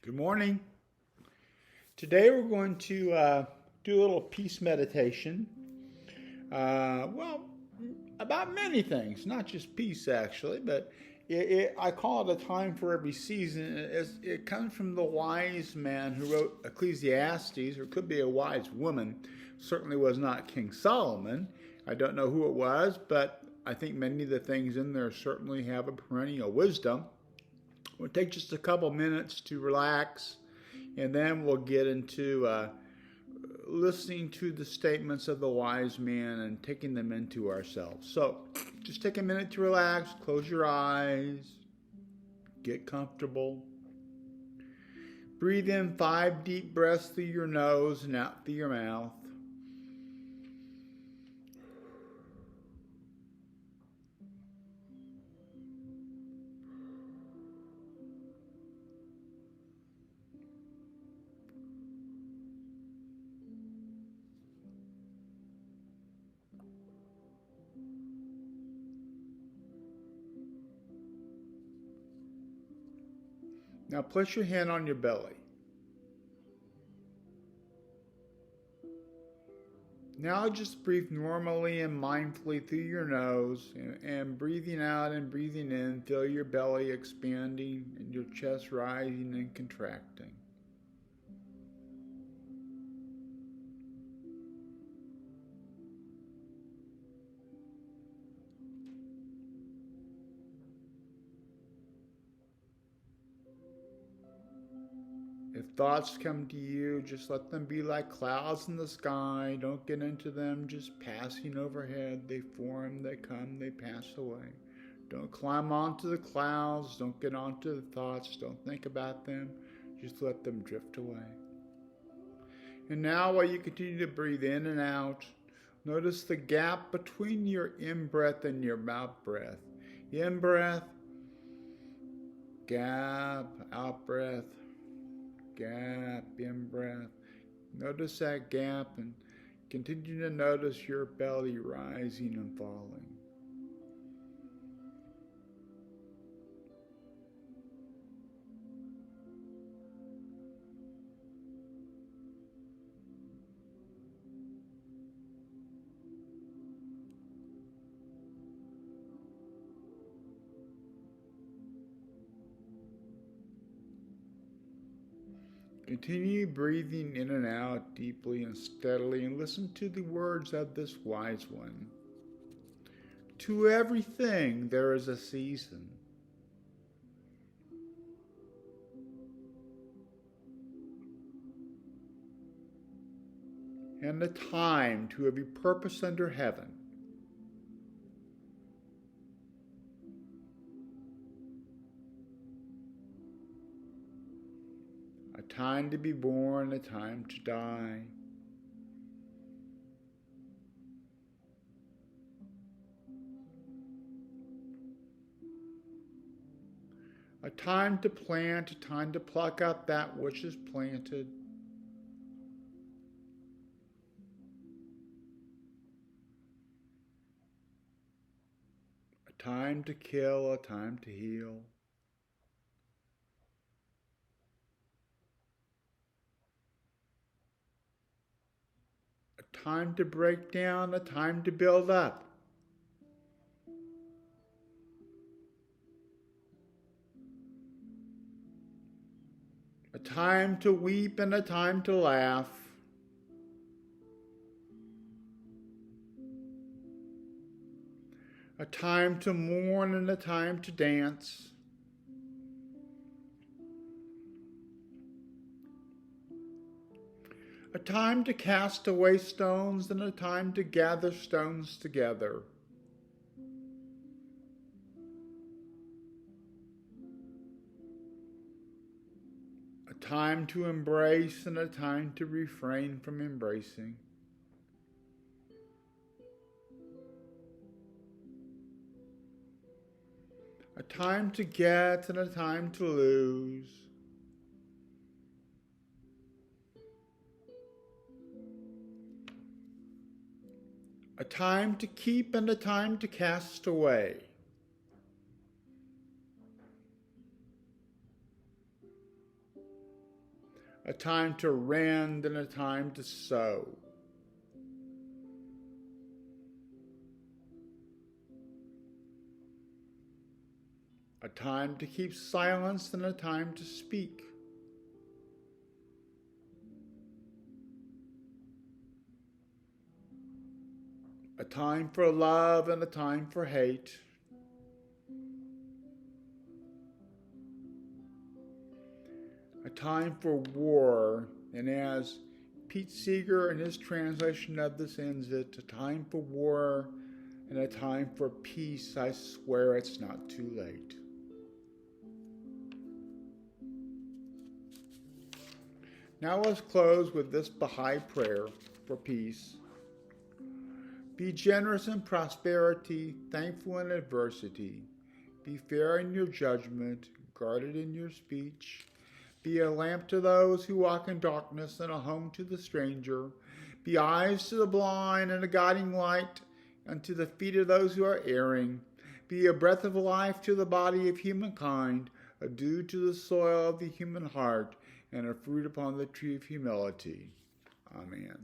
Good morning. Today we're going to do a little peace meditation. Well, about many things, not just peace actually, but I call it a time for every season. It comes from the wise man who wrote Ecclesiastes, or it could be a wise woman. Certainly was not King Solomon. I don't know who it was, but I think many of the things in there certainly have a perennial wisdom. We'll take just a couple minutes to relax, and then we'll get into listening to the statements of the wise man and taking them into ourselves. So just take a minute to relax, close your eyes, get comfortable. Breathe in 5 deep breaths through your nose and out through your mouth. Now place your hand on your belly. Now just breathe normally and mindfully through your nose, and breathing out and breathing in, feel your belly expanding and your chest rising and contracting. If thoughts come to you, just let them be like clouds in the sky. Don't get into them, just passing overhead. They form, they come, they pass away. Don't climb onto the clouds. Don't get onto the thoughts. Don't think about them. Just let them drift away. And now, while you continue to breathe in and out, notice the gap between your in-breath and your mouth breath. In-breath, gap, out-breath, gap, in-breath. Notice that gap and continue to notice your belly rising and falling. Continue breathing in and out deeply and steadily, and listen to the words of this wise one. To everything there is a season. And a time to every purpose under heaven. A time to be born, a time to die. A time to plant, a time to pluck up that which is planted. A time to kill, a time to heal. A time to break down, a time to build up. A time to weep and a time to laugh. A time to mourn and a time to dance. A time to cast away stones and a time to gather stones together. A time to embrace and a time to refrain from embracing. A time to get and a time to lose. A time to keep and a time to cast away. a time to rend and a time to sow. A time to keep silence and a time to speak. A time for love and a time for hate. A time for war, and as Pete Seeger in his translation of this ends it, a time for war and a time for peace. I swear it's not too late. Now let's close with this Baha'i prayer for peace. Be generous in prosperity, thankful in adversity. Be fair in your judgment, guarded in your speech. Be a lamp to those who walk in darkness and a home to the stranger. Be eyes to the blind and a guiding light unto the feet of those who are erring. Be a breath of life to the body of humankind, a dew to the soil of the human heart, and a fruit upon the tree of humility. Amen.